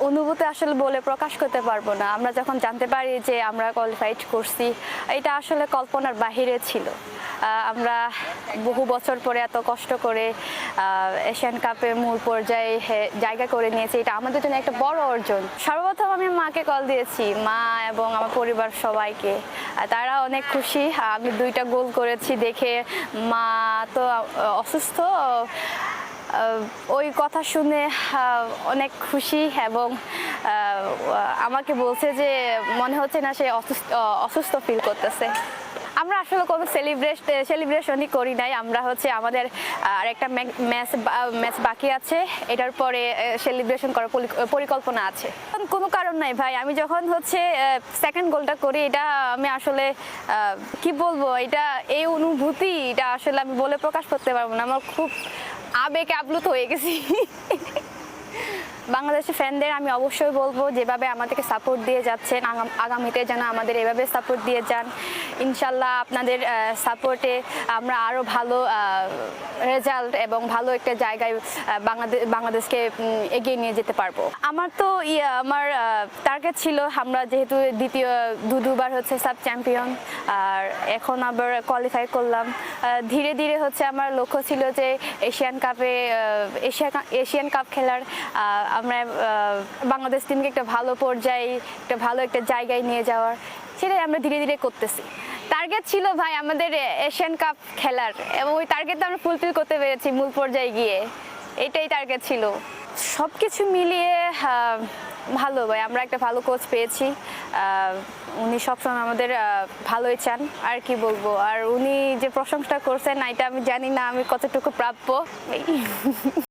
অনুভূতি আসলে বলে প্রকাশ করতে পারবো না। আমরা যখন জানতে পারি যে আমরা কোয়ালিফাইড করছি, এটা আসলে কল্পনার বাহিরে ছিল। আমরা বহু বছর পরে এত কষ্ট করে এশিয়ান কাপের মূল পর্যায়ে জায়গা করে নিয়েছি, এটা আমাদের জন্য একটা বড় অর্জন। সর্বপ্রথম আমি মাকে কল দিয়েছি, মা এবং আমার পরিবার সবাইকে। তারা অনেক খুশি। আমি 2টা গোল করেছি দেখে। মা তো অসুস্থ, ওই কথা শুনে অনেক খুশি এবং আমাকে বলছে যে মনে হচ্ছে না সে অসুস্থ ফিল করতেছে। আমরা আসলে কোনো সেলিব্রেশনই করি নাই। আমরা আমাদের আরেকটা ম্যাচ বাকি আছে, এটার পরে সেলিব্রেশন করার পরিকল্পনা আছে। কোনো কারণ নাই ভাই। আমি যখন সেকেন্ড গোলটা করি, এটা আমি আসলে কি বলবো, এই অনুভূতি এটা আসলে আমি বলে প্রকাশ করতে পারবো না। আমার খুব আবেগে আপ্লুত হয়ে গেছি। বাংলাদেশের ফ্যানদের আমি অবশ্যই বলবো, যেভাবে আমাদেরকে সাপোর্ট দিয়ে যাচ্ছেন, আগামীতে যেন আমাদের এভাবে সাপোর্ট দিয়ে যান। ইনশাল্লাহ আপনাদের সাপোর্টে আমরা আরও ভালো রেজাল্ট এবং ভালো একটা জায়গায় বাংলাদেশকে এগিয়ে নিয়ে যেতে পারবো। আমার তো আমার টার্গেট ছিল, আমরা যেহেতু দুবার সাব চ্যাম্পিয়ন, আর এখন আবার কোয়ালিফাই করলাম। ধীরে ধীরে আমার লক্ষ্য ছিল যে এশিয়ান কাপ খেলার, আমরা বাংলাদেশ টিমকে একটা ভালো পর্যায়ে, একটা ভালো একটা জায়গায় নিয়ে যাওয়ার, সেটাই আমরা ধীরে ধীরে করতেছি। টার্গেট ছিল ভাই আমাদের এশিয়ান কাপ খেলার, এবং ওই টার্গেটটা আমরা ফুলফিল করতে পেরেছি মূল পর্যায়ে গিয়ে। এটাই টার্গেট ছিল। সব কিছু মিলিয়ে ভালো ভাই, আমরা একটা ভালো কোচ পেয়েছি। উনি সবসময় আমাদের ভালোই চান, আর কি বলবো। আর উনি যে প্রশংসা করছেন, এটা আমি জানি না আমি কতটুকু প্রাপ্য।